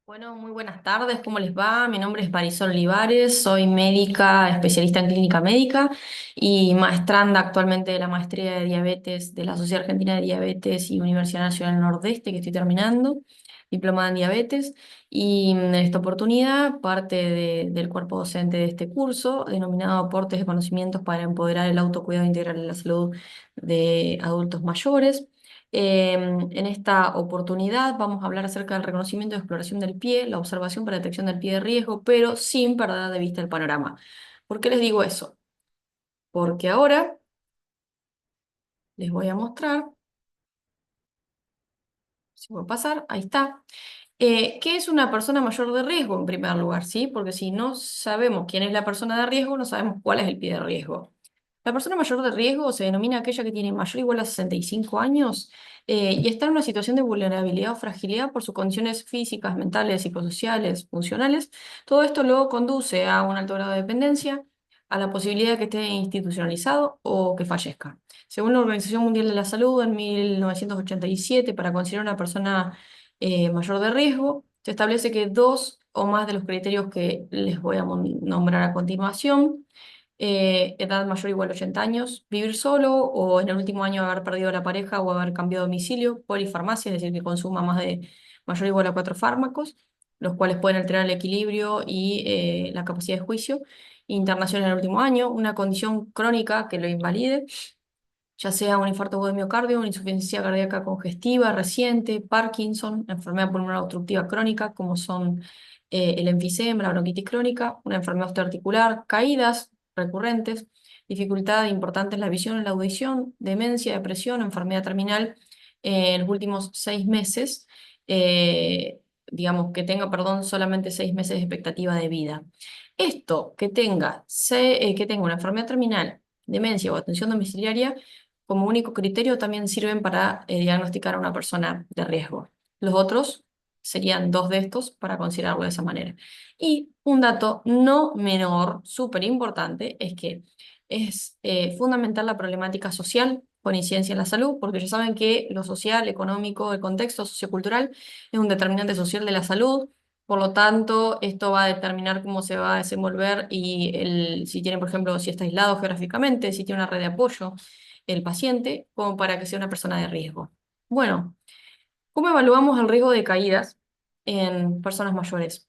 Bueno, muy buenas tardes, ¿cómo les va? Mi nombre es Marisol Olivares, soy médica, especialista en clínica médica y maestranda actualmente de la maestría de diabetes de la Sociedad Argentina de Diabetes y Universidad Nacional Nordeste, que estoy terminando, diplomada en diabetes. Y en esta oportunidad, parte del cuerpo docente de este curso, denominado Aportes de Conocimientos para Empoderar el Autocuidado Integral de la Salud de Adultos Mayores. En esta oportunidad vamos a hablar acerca del reconocimiento y exploración del pie, la observación para detección del pie de riesgo, pero sin perder de vista el panorama. ¿Por qué les digo eso? Porque ahora les voy a mostrar, si puedo pasar, ahí está. ¿Qué es una persona mayor de riesgo en primer lugar? ¿Sí? Porque si no sabemos quién es la persona de riesgo, no sabemos cuál es el pie de riesgo. La persona mayor de riesgo se denomina aquella que tiene mayor o igual a 65 años y está en una situación de vulnerabilidad o fragilidad por sus condiciones físicas, mentales, psicosociales, funcionales. Todo esto luego conduce a un alto grado de dependencia, a la posibilidad de que esté institucionalizado o que fallezca. Según la Organización Mundial de la Salud, en 1987, para considerar una persona mayor de riesgo, se establece que dos o más de los criterios que les voy a nombrar a continuación: edad mayor o igual a 80 años, vivir solo o en el último año haber perdido a la pareja o haber cambiado de domicilio, polifarmacia, es decir, que consuma más de mayor o igual a 4 fármacos, los cuales pueden alterar el equilibrio y la capacidad de juicio, internación en el último año, una condición crónica que lo invalide, ya sea un infarto de miocardio, una insuficiencia cardíaca congestiva reciente, Parkinson, enfermedad pulmonar obstructiva crónica, como son el enfisema, la bronquitis crónica, una enfermedad osteoarticular, caídas recurrentes, dificultad importante en la visión, en la audición, demencia, depresión, enfermedad terminal en los últimos 6 meses, digamos que tenga, perdón, solamente 6 meses de expectativa de vida. Esto, que tenga una enfermedad terminal, demencia o atención domiciliaria, como único criterio también sirven para diagnosticar a una persona de riesgo. Los otros serían dos de estos para considerarlo de esa manera. Y un dato no menor, súper importante, es que es fundamental la problemática social con incidencia en la salud, porque ya saben que lo social, económico, el contexto sociocultural es un determinante social de la salud. Por lo tanto, esto va a determinar cómo se va a desenvolver y si tiene, por ejemplo, si está aislado geográficamente, si tiene una red de apoyo el paciente, como para que sea una persona de riesgo. Bueno, ¿cómo evaluamos el riesgo de caídas en personas mayores?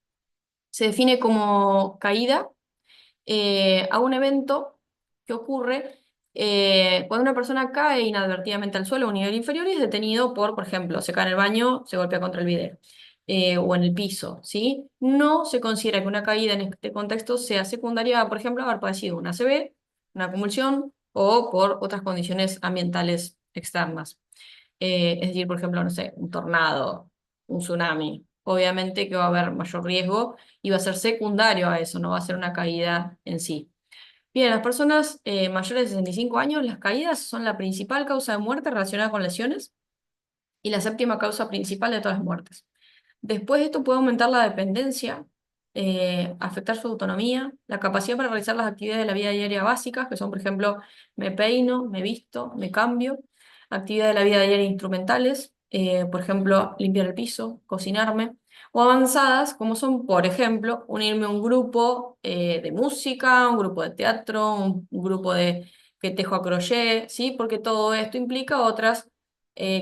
Se define como caída a un evento que ocurre cuando una persona cae inadvertidamente al suelo a un nivel inferior y es detenido por ejemplo, se cae en el baño, se golpea contra el vidrio. O en el piso, ¿sí? No se considera que una caída en este contexto sea secundaria a, por ejemplo, haber padecido una ACV, una convulsión o por otras condiciones ambientales externas. Es decir, por ejemplo, no sé, un tornado, un tsunami. Obviamente que va a haber mayor riesgo y va a ser secundario a eso, no va a ser una caída en sí. Bien, las personas mayores de 65 años, las caídas son la principal causa de muerte relacionada con lesiones y la séptima causa principal de todas las muertes. Después esto puede aumentar la dependencia, afectar su autonomía, la capacidad para realizar las actividades de la vida diaria básicas, que son, por ejemplo, me peino, me visto, me cambio, actividades de la vida diaria instrumentales, por ejemplo, limpiar el piso, cocinarme, o avanzadas, como son, por ejemplo, unirme a un grupo de música, un grupo de teatro, un grupo que tejo a crochet, ¿sí? Porque todo esto implica otras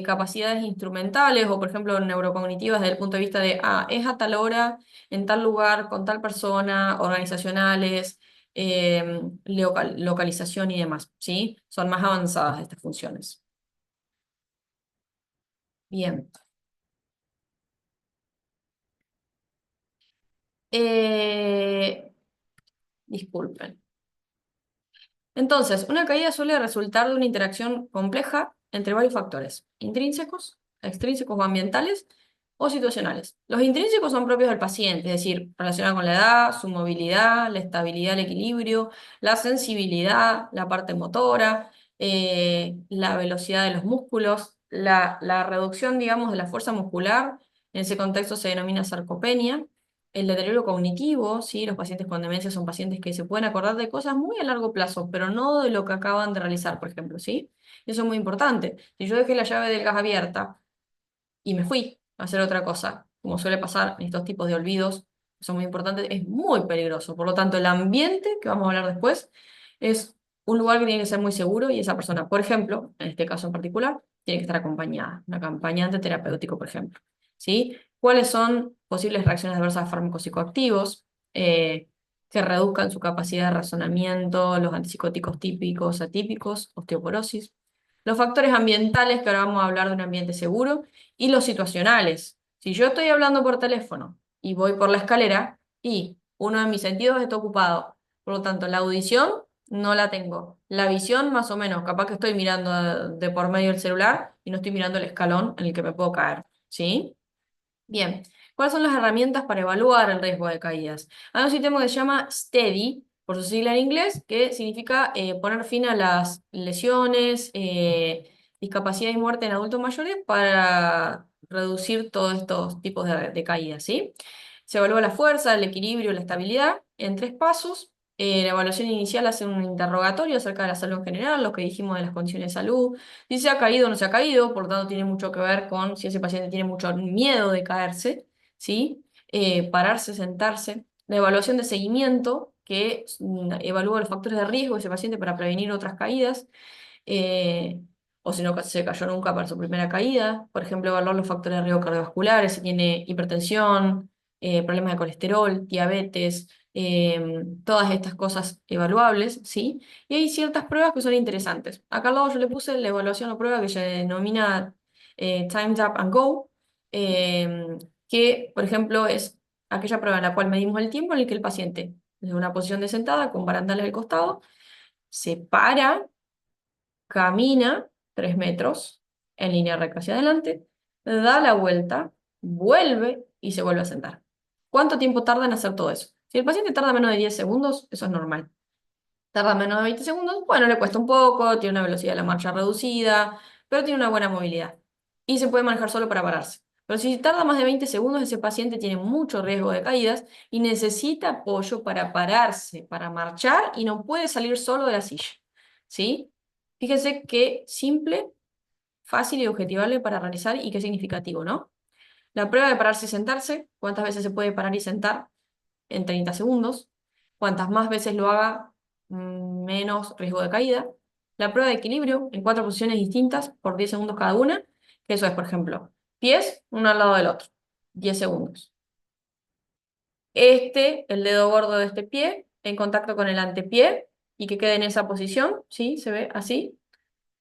capacidades instrumentales o, por ejemplo, neurocognitivas desde el punto de vista de, es a tal hora, en tal lugar, con tal persona, organizacionales, localización y demás, ¿sí? Son más avanzadas estas funciones. Bien. Eh, disculpen. Entonces, una caída suele resultar de una interacción compleja entre varios factores, intrínsecos, extrínsecos o ambientales o situacionales. Los intrínsecos son propios del paciente, es decir, relacionados con la edad, su movilidad, la estabilidad, el equilibrio, la sensibilidad, la parte motora, la velocidad de los músculos, la reducción, digamos, de la fuerza muscular. En ese contexto se denomina sarcopenia. El deterioro cognitivo, ¿sí? Los pacientes con demencia son pacientes que se pueden acordar de cosas muy a largo plazo, pero no de lo que acaban de realizar, por ejemplo, ¿sí? Eso es muy importante. Si yo dejé la llave del gas abierta y me fui a hacer otra cosa, como suele pasar en estos tipos de olvidos, que son muy importantes, es muy peligroso. Por lo tanto, el ambiente, que vamos a hablar después, es un lugar que tiene que ser muy seguro y esa persona, por ejemplo, en este caso en particular, tiene que estar acompañada, un acompañante terapéutico, por ejemplo. ¿Sí? ¿Cuáles son posibles reacciones adversas a fármacos psicoactivos? Que reduzcan su capacidad de razonamiento, los antipsicóticos típicos, atípicos, osteoporosis. Los factores ambientales, que ahora vamos a hablar de un ambiente seguro, y los situacionales. Si yo estoy hablando por teléfono y voy por la escalera y uno de mis sentidos está ocupado, por lo tanto la audición no la tengo. La visión más o menos, capaz que estoy mirando de por medio del celular y no estoy mirando el escalón en el que me puedo caer. ¿Sí? Bien, ¿cuáles son las herramientas para evaluar el riesgo de caídas? Hay un sistema que se llama STEADY, por su sigla en inglés, que significa poner fin a las lesiones, discapacidad y muerte en adultos mayores para reducir todos estos tipos de caídas, ¿sí? Se evalúa la fuerza, el equilibrio, la estabilidad en 3 pasos. La evaluación inicial hace un interrogatorio acerca de la salud en general, lo que dijimos de las condiciones de salud, si se ha caído o no se ha caído, por lo tanto tiene mucho que ver con si ese paciente tiene mucho miedo de caerse, ¿sí? Pararse, sentarse. La evaluación de seguimiento, que evalúa los factores de riesgo de ese paciente para prevenir otras caídas, eh, o si no se cayó nunca para su primera caída. Por ejemplo, evaluar los factores de riesgo cardiovasculares, si tiene hipertensión, problemas de colesterol, diabetes, todas estas cosas evaluables, ¿sí? Y hay ciertas pruebas que son interesantes. Acá al lado yo le puse la evaluación o prueba que se denomina Timed Up and Go, eh, que, por ejemplo, es aquella prueba en la cual medimos el tiempo en el que el paciente, desde una posición de sentada, con barandales al costado, se para, camina 3 metros en línea recta hacia adelante, da la vuelta, vuelve y se vuelve a sentar. ¿Cuánto tiempo tarda en hacer todo eso? Si el paciente tarda menos de 10 segundos, eso es normal. Tarda menos de 20 segundos, bueno, le cuesta un poco, tiene una velocidad de la marcha reducida, pero tiene una buena movilidad. Y se puede manejar solo para pararse. Pero si tarda más de 20 segundos, ese paciente tiene mucho riesgo de caídas y necesita apoyo para pararse, para marchar y no puede salir solo de la silla. ¿Sí? Fíjense qué simple, fácil y objetivable para realizar y qué significativo, ¿no? La prueba de pararse y sentarse, ¿cuántas veces se puede parar y sentar? En 30 segundos. Cuantas más veces lo haga, menos riesgo de caída. La prueba de equilibrio en 4 posiciones distintas por 10 segundos cada una, que eso es, por ejemplo, pies uno al lado del otro, 10 segundos. El dedo gordo de este pie en contacto con el antepié y que quede en esa posición, ¿sí? Se ve así,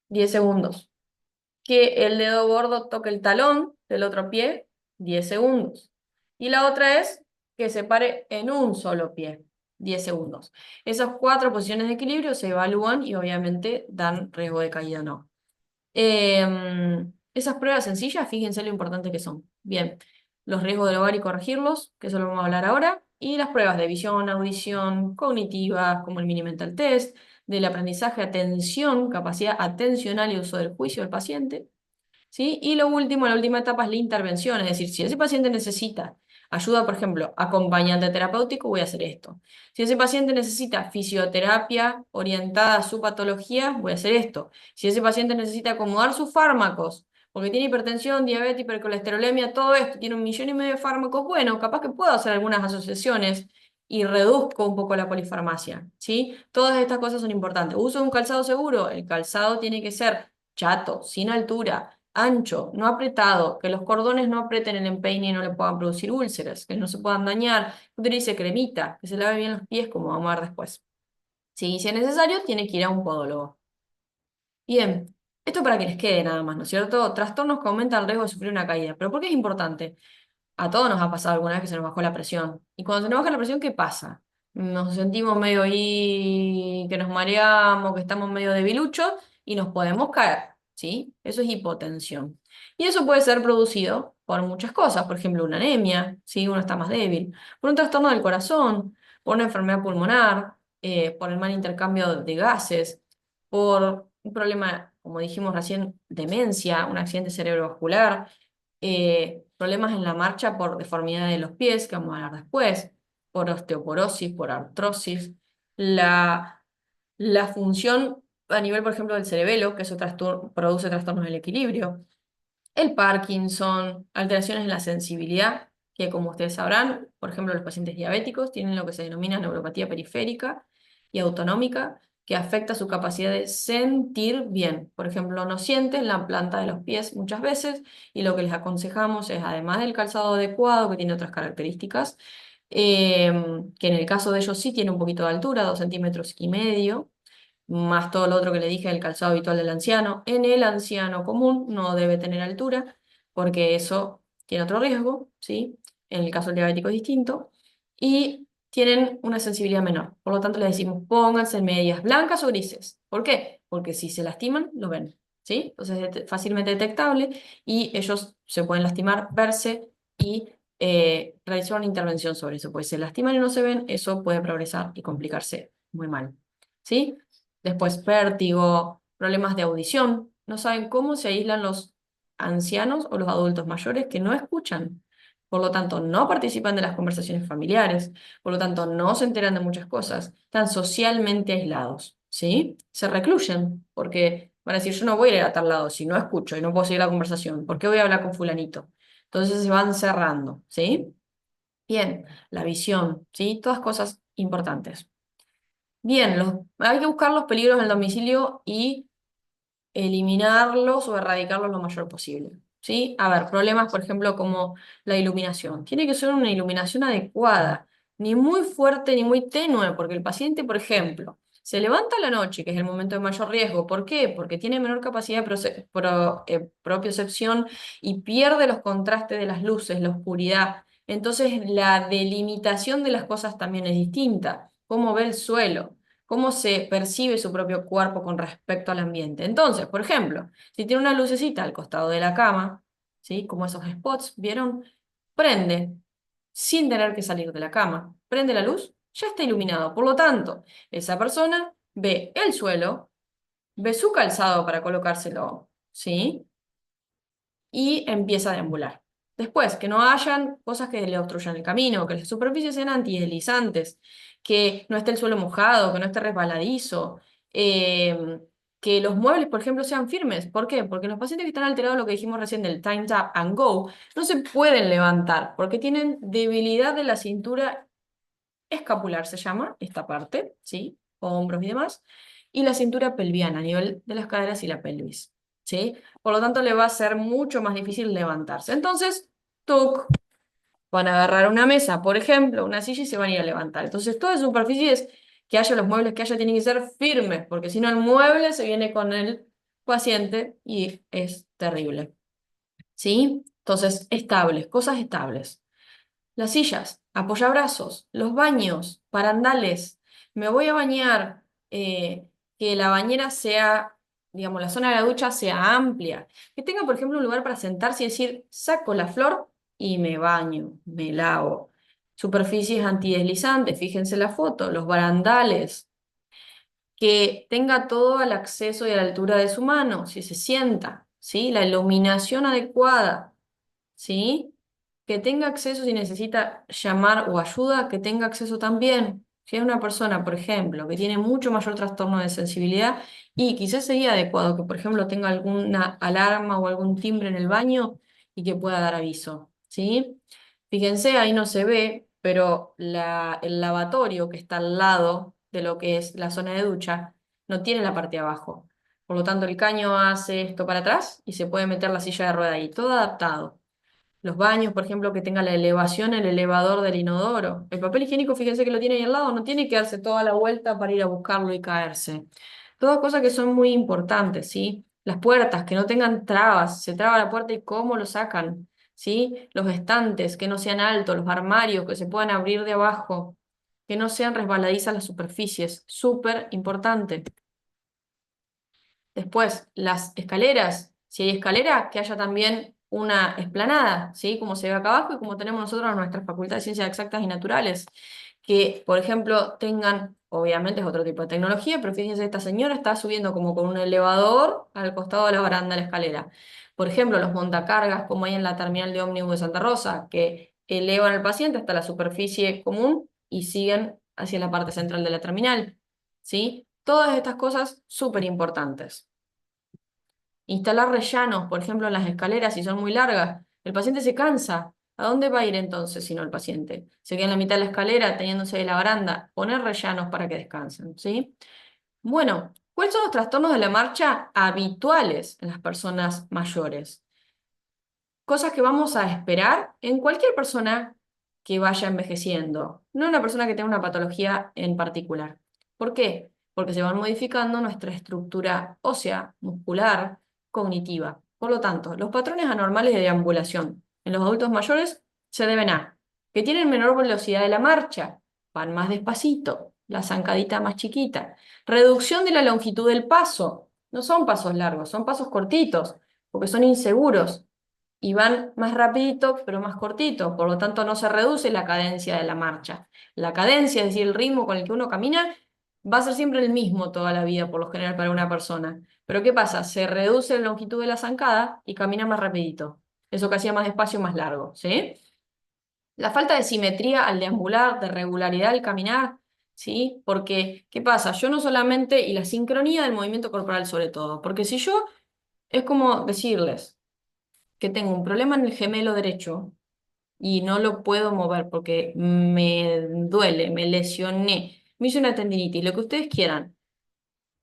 10 segundos. Que el dedo gordo toque el talón del otro pie, 10 segundos. Y la otra es que se pare en un solo pie, 10 segundos. Esas 4 posiciones de equilibrio se evalúan y obviamente dan riesgo de caída o no. Esas pruebas sencillas, fíjense lo importante que son. Bien, los riesgos del hogar y corregirlos, que eso lo vamos a hablar ahora, y las pruebas de visión, audición, cognitivas, como el mini mental test, del aprendizaje, atención, capacidad atencional y uso del juicio del paciente. ¿Sí? Y lo último, la última etapa es la intervención, es decir, si ese paciente necesita ayuda, por ejemplo, acompañante terapéutico, voy a hacer esto. Si ese paciente necesita fisioterapia orientada a su patología, voy a hacer esto. Si ese paciente necesita acomodar sus fármacos, porque tiene hipertensión, diabetes, hipercolesterolemia, todo esto, tiene 1,5 millones de fármacos, bueno, capaz que puedo hacer algunas asociaciones y reduzco un poco la polifarmacia, ¿sí? Todas estas cosas son importantes. ¿Uso un calzado seguro? El calzado tiene que ser chato, sin altura, ancho, no apretado, que los cordones no aprieten el empeine y no le puedan producir úlceras, que no se puedan dañar, que utilice cremita, que se lave bien los pies, como vamos a ver después. Sí, si es necesario, tiene que ir a un podólogo. Bien, esto para que les quede nada más, ¿no es cierto? Trastornos que aumentan el riesgo de sufrir una caída. ¿Pero por qué es importante? A todos nos ha pasado alguna vez que se nos bajó la presión. Y cuando se nos baja la presión, ¿qué pasa? Nos sentimos medio ahí, que nos mareamos, que estamos medio debiluchos y nos podemos caer, ¿sí? Eso es hipotensión. Y eso puede ser producido por muchas cosas, por ejemplo, una anemia, ¿sí? Uno está más débil, por un trastorno del corazón, por una enfermedad pulmonar, por el mal intercambio de gases, por un problema, como dijimos recién, demencia, un accidente cerebrovascular, problemas en la marcha por deformidad de los pies, que vamos a hablar después, por osteoporosis, por artrosis, la, la función a nivel, por ejemplo, del cerebelo, que eso produce trastornos del equilibrio, el Parkinson, alteraciones en la sensibilidad, que como ustedes sabrán, por ejemplo, los pacientes diabéticos tienen lo que se denomina neuropatía periférica y autonómica, que afecta su capacidad de sentir bien. Por ejemplo, no sienten la planta de los pies muchas veces y lo que les aconsejamos es, además del calzado adecuado, que tiene otras características, que en el caso de ellos sí tiene un poquito de altura, 2,5 cm, más todo lo otro que le dije del calzado habitual del anciano. En el anciano común no debe tener altura, porque eso tiene otro riesgo, ¿sí? En el caso del diabético es distinto. Y tienen una sensibilidad menor. Por lo tanto, les decimos, pónganse en medias blancas o grises. ¿Por qué? Porque si se lastiman, lo ven, ¿sí? Entonces es fácilmente detectable y ellos se pueden lastimar, verse y realizar una intervención sobre eso. Pues si se lastiman y no se ven, eso puede progresar y complicarse muy mal, ¿sí? Después vértigo, problemas de audición. No saben cómo se aíslan los ancianos o los adultos mayores que no escuchan. Por lo tanto, no participan de las conversaciones familiares. Por lo tanto, no se enteran de muchas cosas. Están socialmente aislados, ¿sí? Se recluyen porque van a decir, yo no voy a ir a tal lado si no escucho y no puedo seguir la conversación. ¿Por qué voy a hablar con fulanito? Entonces se van cerrando, ¿sí? Bien, la visión, ¿sí? Todas cosas importantes. Bien, hay que buscar los peligros en el domicilio y eliminarlos o erradicarlos lo mayor posible. ¿Sí? A ver, problemas, por ejemplo, como la iluminación. Tiene que ser una iluminación adecuada, ni muy fuerte ni muy tenue, porque el paciente, por ejemplo, se levanta a la noche, que es el momento de mayor riesgo. ¿Por qué? Porque tiene menor capacidad de propiocepción y pierde los contrastes de las luces, la oscuridad. Entonces, la delimitación de las cosas también es distinta. Cómo ve el suelo, cómo se percibe su propio cuerpo con respecto al ambiente. Entonces, por ejemplo, si tiene una lucecita al costado de la cama, ¿sí? Como esos spots, ¿vieron? Prende, sin tener que salir de la cama. Prende la luz, ya está iluminado. Por lo tanto, esa persona ve el suelo, ve su calzado para colocárselo, ¿sí? Y empieza a deambular. Después, que no hayan cosas que le obstruyan el camino, que las superficies sean antideslizantes, que no esté el suelo mojado, que no esté resbaladizo, eh, que los muebles, por ejemplo, sean firmes. ¿Por qué? Porque los pacientes que están alterados, lo que dijimos recién del time tap and go, no se pueden levantar porque tienen debilidad de la cintura escapular, se llama esta parte, ¿sí? Hombros y demás, y la cintura pelviana a nivel de las caderas y la pelvis, ¿sí? Por lo tanto, le va a ser mucho más difícil levantarse. Entonces, ¡tuc! Van a agarrar una mesa, por ejemplo, una silla y se van a ir a levantar. Entonces, todas las superficies que haya, los muebles que haya, tienen que ser firmes, porque si no, el mueble se viene con el paciente y es terrible, ¿sí? Entonces, estables, cosas estables. Las sillas, apoyabrazos, los baños, barandales. Me voy a bañar, que la bañera sea, digamos, la zona de la ducha sea amplia. Que tenga, por ejemplo, un lugar para sentarse y decir, saco la flor y me baño, me lavo. Superficies antideslizantes, fíjense la foto, los barandales. Que tenga todo al acceso y a la altura de su mano, si se sienta, ¿sí? La iluminación adecuada, ¿sí? Que tenga acceso si necesita llamar o ayuda, que tenga acceso también. Si es una persona, por ejemplo, que tiene mucho mayor trastorno de sensibilidad y quizás sería adecuado que, por ejemplo, tenga alguna alarma o algún timbre en el baño y que pueda dar aviso, ¿sí? Fíjense, ahí no se ve, pero el lavatorio que está al lado de lo que es la zona de ducha no tiene la parte de abajo. Por lo tanto, el caño hace esto para atrás y se puede meter la silla de rueda ahí, todo adaptado. Los baños, por ejemplo, que tenga la elevación, el elevador del inodoro. El papel higiénico, fíjense que lo tiene ahí al lado, no tiene que darse toda la vuelta para ir a buscarlo y caerse. Todas cosas que son muy importantes, ¿sí? Las puertas, que no tengan trabas, se traba la puerta y cómo lo sacan, ¿sí? Los estantes, que no sean altos, los armarios, que se puedan abrir de abajo, que no sean resbaladizas las superficies, súper importante. Después, las escaleras, si hay escalera, que haya también una explanada, ¿sí? Como se ve acá abajo y como tenemos nosotros en nuestra Facultad de Ciencias Exactas y Naturales. Que, por ejemplo, tengan, obviamente es otro tipo de tecnología, pero fíjense, esta señora está subiendo como con un elevador al costado de la baranda de la escalera. Por ejemplo, los montacargas, como hay en la terminal de ómnibus de Santa Rosa, que elevan al paciente hasta la superficie común y siguen hacia la parte central de la terminal, ¿sí? Todas estas cosas súper importantes. Instalar rellanos, por ejemplo, en las escaleras si son muy largas. El paciente se cansa. ¿A dónde va a ir entonces si no el paciente? Se queda en la mitad de la escalera teniéndose de la baranda, poner rellanos para que descansen, ¿sí? Bueno, ¿cuáles son los trastornos de la marcha habituales en las personas mayores? Cosas que vamos a esperar en cualquier persona que vaya envejeciendo, no en una persona que tenga una patología en particular. ¿Por qué? Porque se van modificando nuestra estructura ósea, muscular, cognitiva. Por lo tanto, los patrones anormales de deambulación en los adultos mayores se deben a que tienen menor velocidad de la marcha, van más despacito, la zancadita más chiquita, reducción de la longitud del paso, no son pasos largos, son pasos cortitos, porque son inseguros y van más rapidito, pero más cortito, por lo tanto no se reduce la cadencia de la marcha. La cadencia, es decir, el ritmo con el que uno camina, va a ser siempre el mismo toda la vida, por lo general, para una persona. Pero ¿qué pasa? Se reduce la longitud de la zancada y camina más rapidito. Eso que hacía más despacio, más largo, ¿sí? La falta de simetría al deambular, de regularidad al caminar, ¿sí? Porque, ¿qué pasa? Yo no solamente, y la sincronía del movimiento corporal sobre todo, porque si yo, es como decirles que tengo un problema en el gemelo derecho y no lo puedo mover porque me duele, me lesioné, me hice una tendinitis, lo que ustedes quieran,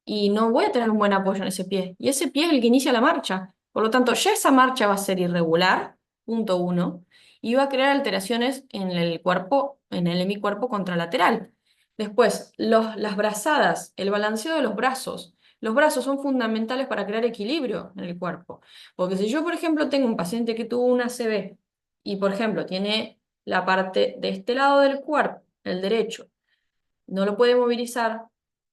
y no voy a tener un buen apoyo en ese pie. Y ese pie es el que inicia la marcha. Por lo tanto, ya esa marcha va a ser irregular, punto uno, y va a crear alteraciones en el cuerpo, en el hemicuerpo contralateral. Después, las brazadas, el balanceo de los brazos. Los brazos son fundamentales para crear equilibrio en el cuerpo. Porque si yo, por ejemplo, tengo un paciente que tuvo una ACV y, por ejemplo, tiene la parte de este lado del cuerpo, el derecho, no lo puede movilizar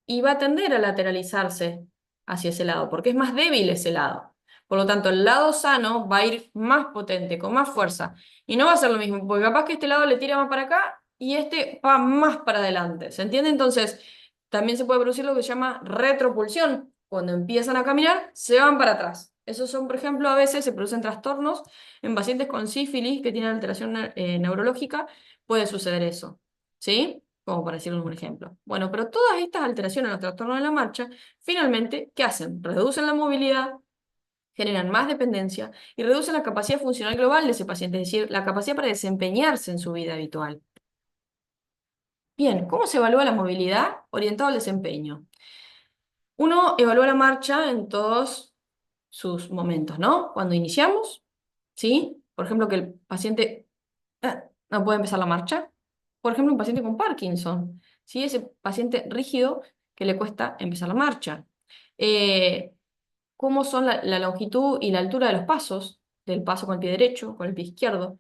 y va a tender a lateralizarse hacia ese lado, porque es más débil ese lado. Por lo tanto, el lado sano va a ir más potente, con más fuerza, y no va a ser lo mismo, porque capaz que este lado le tira más para acá y este va más para adelante. ¿Se entiende? Entonces, también se puede producir lo que se llama retropulsión. Cuando empiezan a caminar, se van para atrás. Esos son, por ejemplo, a veces se producen trastornos en pacientes con sífilis que tienen alteración neurológica, puede suceder eso. ¿Sí? Como para decirles un ejemplo. Bueno, pero todas estas alteraciones en los trastornos de la marcha, finalmente, ¿qué hacen? Reducen la movilidad, generan más dependencia y reducen la capacidad funcional global de ese paciente, es decir, la capacidad para desempeñarse en su vida habitual. Bien, ¿cómo se evalúa la movilidad orientada al desempeño? Uno evalúa la marcha en todos sus momentos, ¿no? Cuando iniciamos, ¿sí? Por ejemplo, que el paciente no puede empezar la marcha. Por ejemplo, un paciente con Parkinson, ¿sí? Ese paciente rígido que le cuesta empezar la marcha. Eh, ¿Cómo son la longitud y la altura de los pasos? Del paso con el pie derecho, con el pie izquierdo.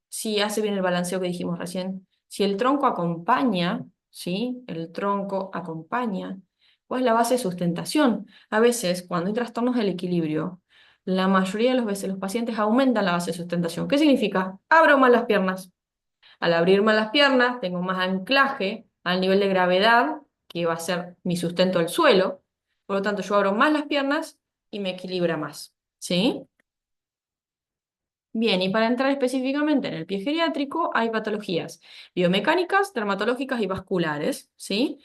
Si hace bien el balanceo que dijimos recién. Si el tronco acompaña, ¿sí? El tronco acompaña. ¿Cuál es la base de sustentación? A veces, cuando hay trastornos del equilibrio, la mayoría de las veces los pacientes aumentan la base de sustentación. ¿Qué significa? Abro más las piernas. Al abrir más las piernas, tengo más anclaje al nivel de gravedad, que va a ser mi sustento del suelo. Por lo tanto, yo abro más las piernas y me equilibra más. ¿Sí? Bien, y para entrar específicamente en el pie geriátrico, hay patologías biomecánicas, dermatológicas y vasculares. ¿Sí?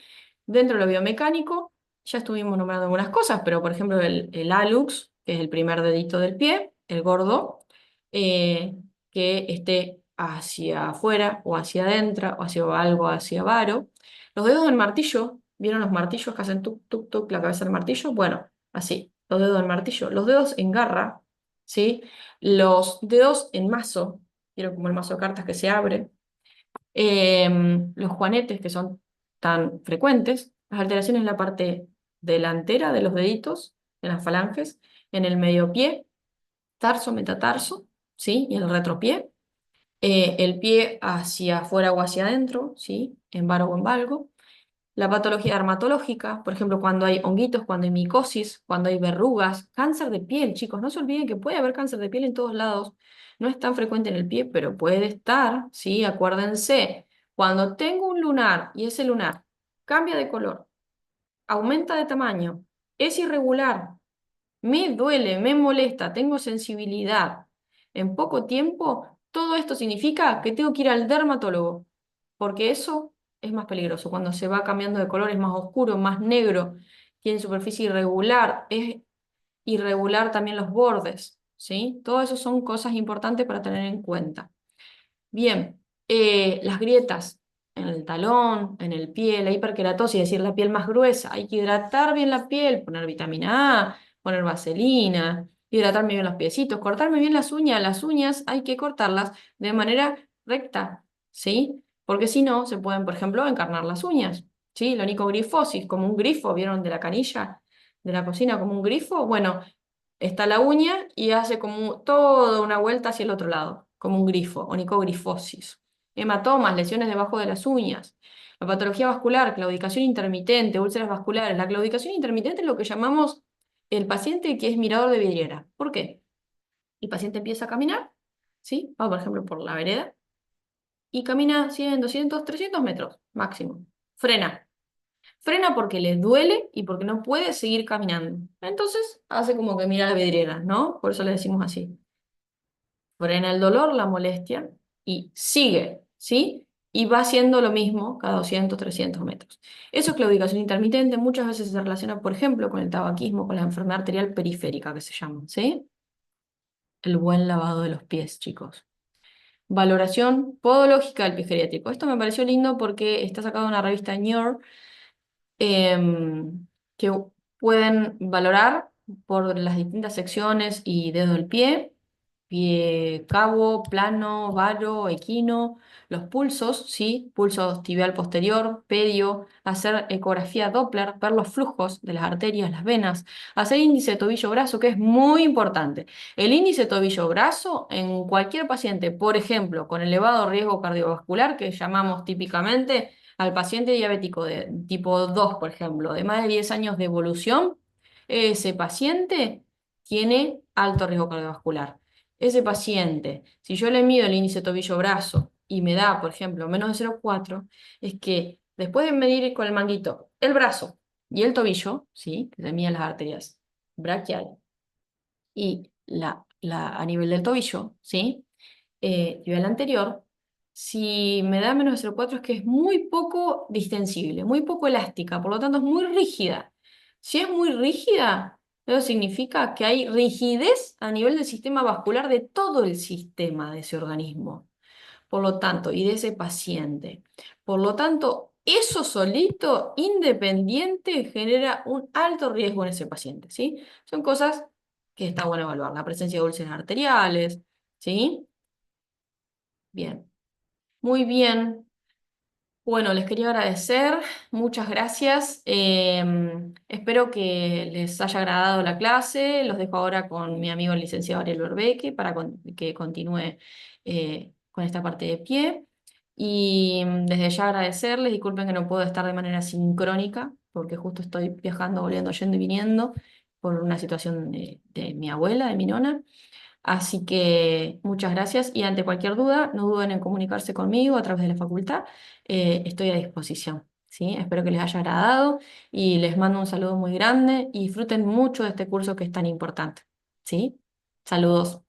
Dentro de lo biomecánico, ya estuvimos nombrando algunas cosas, pero por ejemplo, el hallux, que es el primer dedito del pie, el gordo, eh, que esté hacia afuera o hacia adentro o hacia algo hacia varo. Los dedos del martillo, ¿vieron los martillos que hacen tuk, tuk, tuk, la cabeza del martillo? Bueno, así, los dedos del martillo. Los dedos en garra, ¿sí? Los dedos en mazo, ¿vieron como el mazo de cartas que se abre? Los juanetes, que son tan frecuentes, las alteraciones en la parte delantera de los deditos, en las falanges, en el medio pie, tarso, metatarso, ¿sí? Y el retropié, el pie hacia afuera o hacia adentro, ¿sí? En varo o en valgo. La patología dermatológica, por ejemplo, cuando hay honguitos, cuando hay micosis, cuando hay verrugas, cáncer de piel, chicos, no se olviden que puede haber cáncer de piel en todos lados. No es tan frecuente en el pie, pero puede estar, ¿sí? Acuérdense, cuando tengo un lunar y ese lunar cambia de color, aumenta de tamaño, es irregular, me duele, me molesta, tengo sensibilidad. En poco tiempo, todo esto significa que tengo que ir al dermatólogo, porque eso es más peligroso. Cuando se va cambiando de color es más oscuro, más negro, tiene superficie irregular, es irregular también los bordes, ¿sí? Todo eso son cosas importantes para tener en cuenta. Bien, las grietas en el talón, en el pie, la hiperkeratosis, es decir, la piel más gruesa. Hay que hidratar bien la piel, poner vitamina A, poner vaselina, hidratarme bien los piecitos, cortarme bien las uñas. Las uñas hay que cortarlas de manera recta, ¿sí? Porque si no, se pueden, por ejemplo, encarnar las uñas, ¿sí? La onicogrifosis, como un grifo, ¿vieron de la canilla de la cocina como un grifo? Bueno, está la uña y hace como toda una vuelta hacia el otro lado, como un grifo, onicogrifosis. Hematomas, lesiones debajo de las uñas. La patología vascular, claudicación intermitente, úlceras vasculares. La claudicación intermitente es lo que llamamos el paciente que es mirador de vidriera. ¿Por qué? El paciente empieza a caminar, ¿sí? Va, por ejemplo, por la vereda y camina 100, 200, 300 metros máximo. Frena. Frena porque le duele y porque no puede seguir caminando. Entonces hace como que mira la vidriera, ¿no? Por eso le decimos así. Frena el dolor, la molestia y sigue, ¿sí? Y va haciendo lo mismo cada 200, 300 metros. Eso es claudicación intermitente. Muchas veces se relaciona, por ejemplo, con el tabaquismo, con la enfermedad arterial periférica que se llama, ¿sí? El buen lavado de los pies, chicos. Valoración podológica del pie geriátrico. Esto me pareció lindo porque está sacado de una revista New que pueden valorar por las distintas secciones y dedos del pie, pie cabo, plano, varo, equino, los pulsos, ¿sí? Pulsos tibial posterior, pedio, hacer ecografía Doppler, ver los flujos de las arterias, las venas, hacer índice tobillo-brazo, que es muy importante. El índice tobillo-brazo en cualquier paciente, por ejemplo, con elevado riesgo cardiovascular, que llamamos típicamente al paciente diabético de tipo 2, por ejemplo, de más de 10 años de evolución, ese paciente tiene alto riesgo cardiovascular. Ese paciente, si yo le mido el índice tobillo-brazo y me da, por ejemplo, menos de 0,4, es que después de medir con el manguito el brazo y el tobillo, ¿sí? Que se miden las arterias braquiales y a nivel del tobillo, ¿sí? Nivel anterior, si me da menos de 0,4 es que es muy poco distensible, muy poco elástica, por lo tanto es muy rígida. Si es muy rígida, eso significa que hay rigidez a nivel del sistema vascular de todo el sistema de ese organismo, por lo tanto, y de ese paciente. Por lo tanto, eso solito, independiente, genera un alto riesgo en ese paciente, ¿sí? Son cosas que está bueno evaluar. La presencia de úlceras arteriales, ¿sí? Bien. Muy bien. Bueno, les quería agradecer. Muchas gracias. Espero que les haya agradado la clase. Los dejo ahora con mi amigo el licenciado Ariel Berbeque para que continúe con esta parte de pie. Y desde ya agradecerles. Disculpen que no puedo estar de manera sincrónica porque justo estoy viajando, volviendo, yendo y viniendo por una situación de mi abuela, de mi nona. Así que muchas gracias y ante cualquier duda, no duden en comunicarse conmigo a través de la facultad. Estoy a disposición, ¿sí? Espero que les haya agradado y les mando un saludo muy grande y disfruten mucho de este curso que es tan importante, ¿sí? Saludos.